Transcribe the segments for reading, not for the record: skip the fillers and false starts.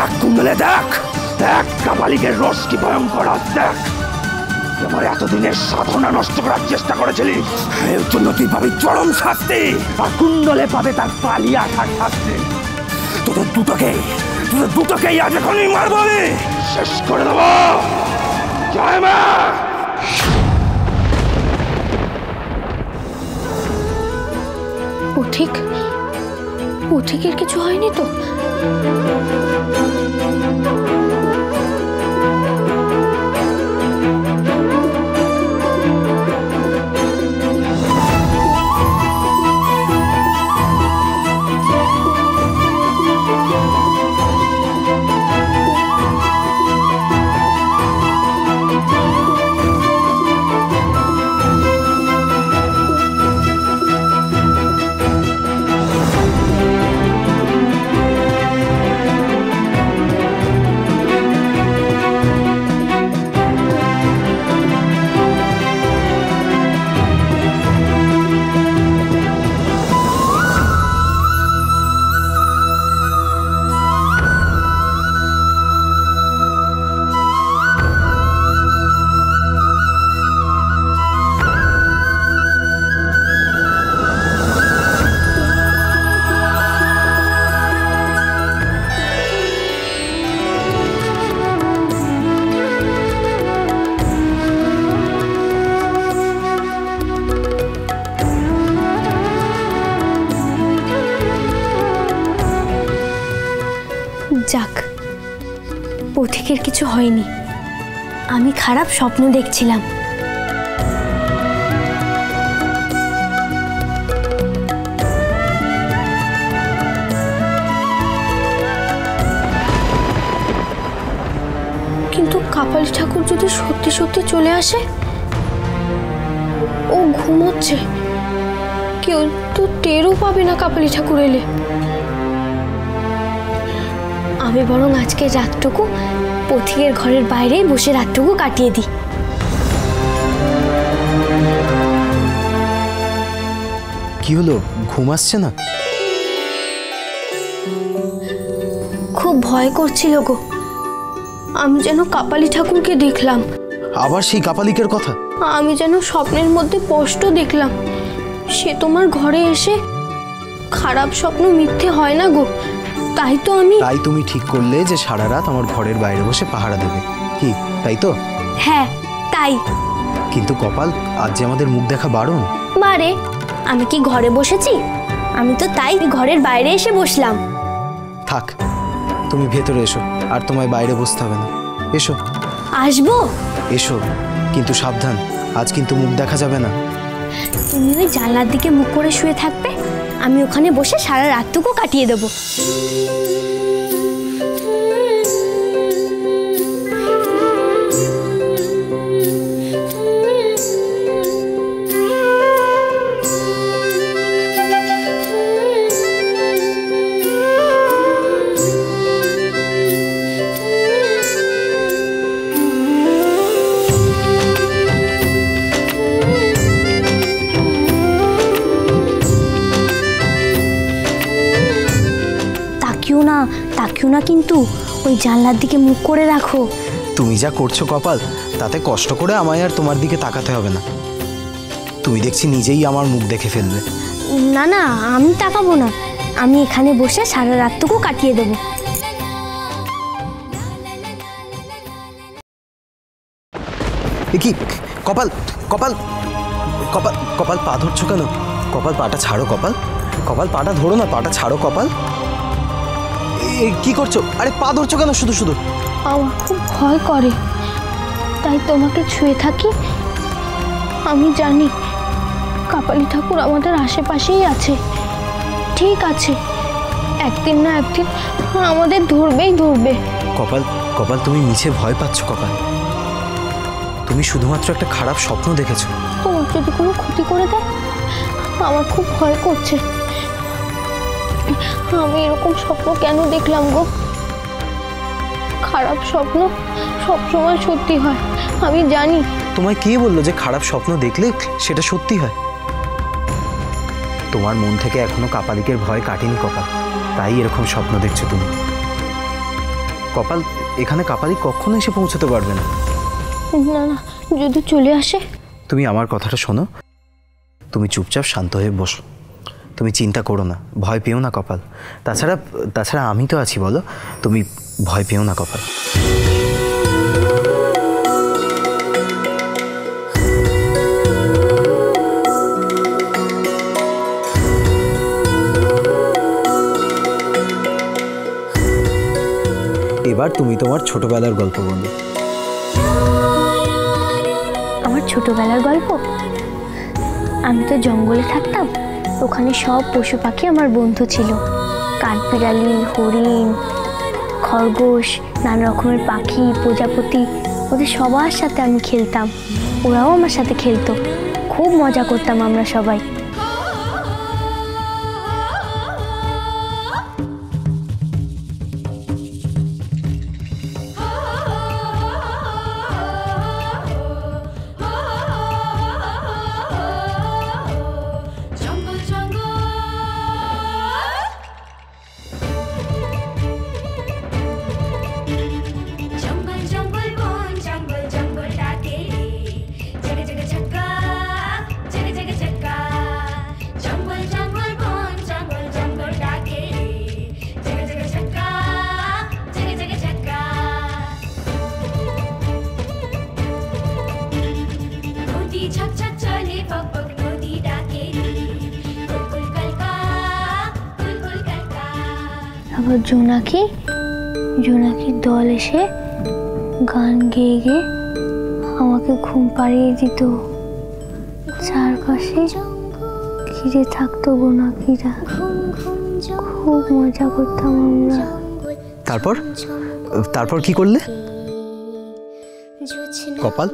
দেখ কুণ্ডলে, দেখ দেখ কাপালিকের রোষ কি ভয়ঙ্কর। দেখ আমার এতদিনের সাধনা নষ্ট করার চেষ্টা করেছিলি, এর জন্য তুই পাবি চরম শাস্তি, আর কুণ্ডলে পাবে তার পালিয়ে আসার শাস্তি। তোদের দুটোকেই আজ এখনই মারবো, আমি শেষ করে দেবো। জয় মা। পথিকের কিছু হয়নি তো? যাক, পথিকের কিছু হয়নি। আমি খারাপ স্বপ্ন দেখছিলাম। কিন্তু কাপালি ঠাকুর যদি সত্যি সত্যি চলে আসে, ও ঘুমোচ্ছে, কেউ তো টেরও পাবে না কাপালি ঠাকুর এলে। আমি বরং আজকে রাতটুকু পথিকের ঘরের বাইরেই বসে রাতটুকু কাটিয়ে দিই। কি হলো, ঘুম আসছে না? খুব ভয় করছিল গো, আমি যেন কাপালি ঠাকুরকে দেখলাম। আবার সেই কাপালিকের কথা? আমি যেন স্বপ্নের মধ্যে স্পষ্ট দেখলাম, সে তোমার ঘরে এসে। খারাপ স্বপ্ন মিথ্যে হয় না গো, তাই তো তাই তুমি ঠিক করলে যে সারা রাত আমার ঘরের বাইরে বসে পাহারা দেবে, কি তাই তো? হ্যাঁ তাই। কিন্তু কপাল, আজ যে আমাদের মুখ দেখা বারণ। বারে, আমি কি ঘরে বসেছি? আমি তো তাই ঘরের বাইরে এসে বসলাম। থাক, তুমি ভেতরে এসো, আর তোমায় বাইরে বসতে হবে না। এসো। আসবো? এসো, কিন্তু সাবধান, আজ কিন্তু মুখ দেখা যাবে না। তুমি ওই জানলার দিকে মুখ করে শুয়ে থাকবে, আমি ওখানে বসে সারা রাতটুকু কাটিয়ে দেবো। তাকিও না কিন্তু, ওই জানলার দিকে মুখ করে রাখো। তুমি যা করছো কপাল, তাতে কষ্ট করে আমায় আর তোমার দিকে তাকাতে হবে না। তুমি দেখছি নিজেই আমার মুখ দেখে ফেলবে। না না, আমি তাকাবো না, আমি এখানে বসে সারা রাতটুকু কাটিয়ে দেবো। কি কপাল, কপাল, কপাল, কপাল পা ধরছো কেন? কপাল পাটা ছাড়ো, কপাল, কপাল পাটা ধরো না, পাটা ছাড়ো কপাল। কি করছো? আরে পা ধরছো কেন শুধু শুধু? আমার খুব ভয় করে, তাই তোমাকে ছুঁয়ে থাকি। আমি জানি কাপালি ঠাকুর আমাদের আশেপাশেই আছে, ঠিক আছে, একদিন না একদিন আমাদের ধরবেই ধরবে। কপাল, কপাল তুমি মিছে ভয় পাচ্ছ কপাল। তুমি শুধুমাত্র একটা খারাপ স্বপ্ন দেখেছো। তোমার যদি কোনো ক্ষতি করে দেয়, আমার খুব ভয় করছে। আমি এরকম স্বপ্ন কেন দেখলাম গো? খারাপ স্বপ্ন সবসময় সত্যি হয়, আমি জানি। তোমায় কে বললো যে খারাপ স্বপ্ন দেখলে সেটা সত্যি হয়? তোমার মন থেকে এখনো কাপালিকের ভয় কাটেনি কপাল, তাই এরকম স্বপ্ন দেখছো তুমি। কপাল, এখানে কাপালি কখনো এসে পৌঁছতে পারবে না। না না, যদি চলে আসে? তুমি আমার কথাটা শোনো, তুমি চুপচাপ শান্ত হয়ে বসো, তুমি চিন্তা করো না, ভয় পেও না কপাল। তাছাড়া আমি তো আছি, বলো, তুমি ভয় পেও না কপাল। এবার তুমি তোমার ছোটবেলার গল্প বলো। আমার ছোটবেলার গল্প? আমি তো জঙ্গলে থাকতাম, ওখানে সব পশু পাখি আমার বন্ধু ছিল। কাঠবিড়ালি, হরিণ, খরগোশ, নানা রকমের পাখি, প্রজাপতি, ওদের সবার সাথে আমি খেলতাম, ওরাও আমার সাথে খেলতো। খুব মজা করতাম আমরা সবাই। আবার জোনাকির দল এসে গান গেয়ে গেয়ে আমাকে ঘুম পাড়িয়ে দিত। চারপাশে ঘিরে থাকতো জোনাকিরা, খুব মজা করতাম আমরা। তারপর কি করলে? কপাল,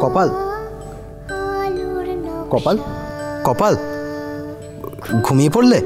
কপাল, কপাল, কপাল, ঘুমিয়ে পড়লে?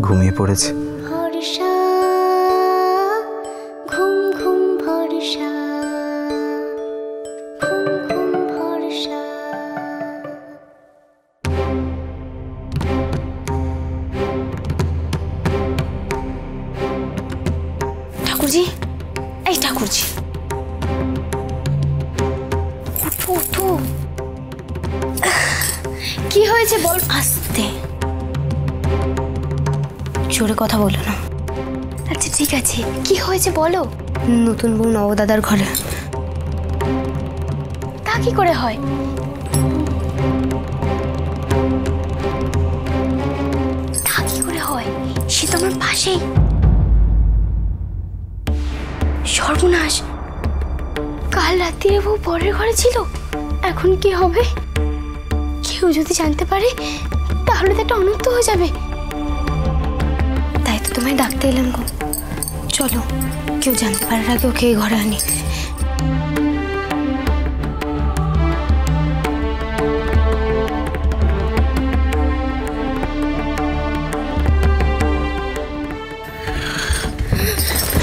ঘুমিয়ে পড়েছে। ঠাকুরজি, এই ঠাকুরজি, উঠো উঠো। কি হয়েছে বল? আস্তে, জোরে কথা বলো না। আচ্ছা ঠিক আছে, কি হয়েছে বলো। নতুন বউ নবদাদার ঘরে। তা কি করে হয়? তা কি করে হয়? সে তো আমার পাশেই। সর্বনাশ, কাল রাত্রিরে বউ পরের ঘরে ছিল, এখন কি হবে? কেউ যদি জানতে পারে তাহলে তো একটা অনর্থ হয়ে যাবে। তাই তো তোমায় ডাকতে এলাম গো। চলো, কেউ জানতে পারার আগে ওকে এই ঘরে আনি।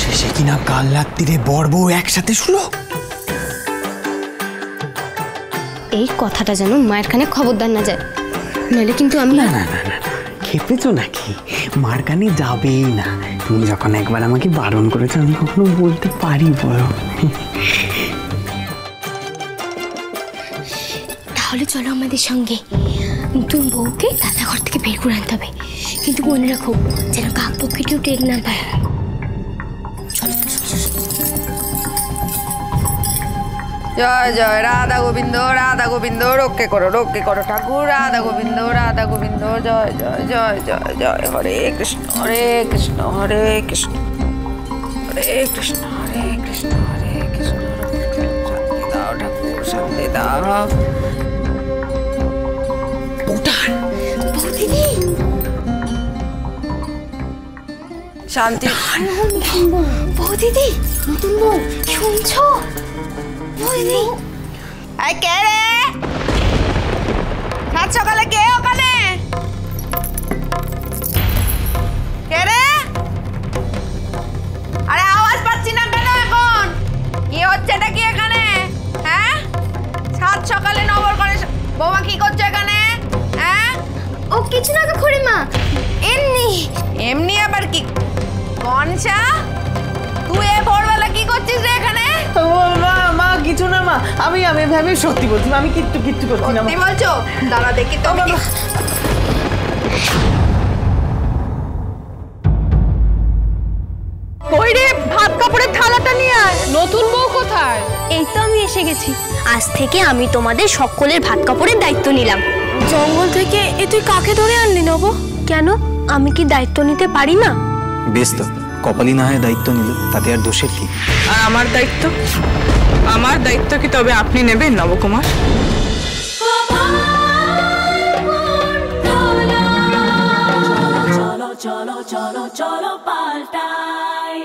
শেষে কিনা কাল রাত্রিরে বর বউ একসাথে শুলো। এই কথাটা যেন মায়ের কানে খবরদার না যায়, নাহলে কিন্তু আমি। না না না না, খেপেছো নাকি? মার কানে যাবেই না। তুমি যখন একবার আমাকে বারণ করেছো, আমি কখনো বলতে পারি বলো? তাহলে চলো আমাদের সঙ্গে। নতুন বউকে রান্নাঘর থেকে বের করে আনতে হবে, কিন্তু মনে রাখো যেন কাক পক্ষীটিও টের না পায়। জয় জয় রাধা গোবিন্দ, রাধা গোবিন্দ, রক্ষে করো ঠাকুর। রাধা গোবিন্দ, রাধা গোবিন্দ, জয় জয় জয় জয় জয়। হরে কৃষ্ণ, হরে কৃষ্ণ, হরে কৃষ্ণ, হরে কৃষ্ণ, হরে কৃষ্ণ, হরে কৃষ্ণ। শান্তি দাও ঠাকুর, শান্তি দাও। শান্তি। বৌদিদি, নতুন বউ, শুনছো? বৌদিদি, এই কে রে? সাত সকালে কে ওখানে? কে রে? আরে আওয়াজ পাচ্ছি না কেন এখন? কি হচ্ছে এটা কি এখানে? হ্যাঁ, সাত সকালে নবর করে বৌমা কি করছো এখানে? হ্যাঁ, কিছু না গো খুড়িমা, এমনি। এমনি আবার কি? কনসা, তুই এ ভোরবেলা কি করছিস রে এখানে? মা মা কিছু না মা, আমি ভেবে সত্যি বলছি, আমি কিচ্ছু করছি না। সত্যি বলছো? দাঁড়া দেখি তো। কই রে, ভাত কাপড়ের থালাটা নিয়ে আয়। নতুন বউ কোথায়? এই তো আমি এসে গেছি। আজ থেকে আমি তোমাদের সকলের ভাত কাপড়ের দায়িত্ব নিলাম। জঙ্গল থেকে এ তুই কাকে ধরে আনলি নব? কেন, আমি কি দায়িত্ব নিতে পারি না? বেশ তো, কপালি না হয় দায়িত্ব নিল, তাতে আর দোষের কি? আর আমার দায়িত্ব? আমার দায়িত্ব কি তবে আপনি নেবেন Nabakumar? cholo, cholo, cholo, cholo, paltai.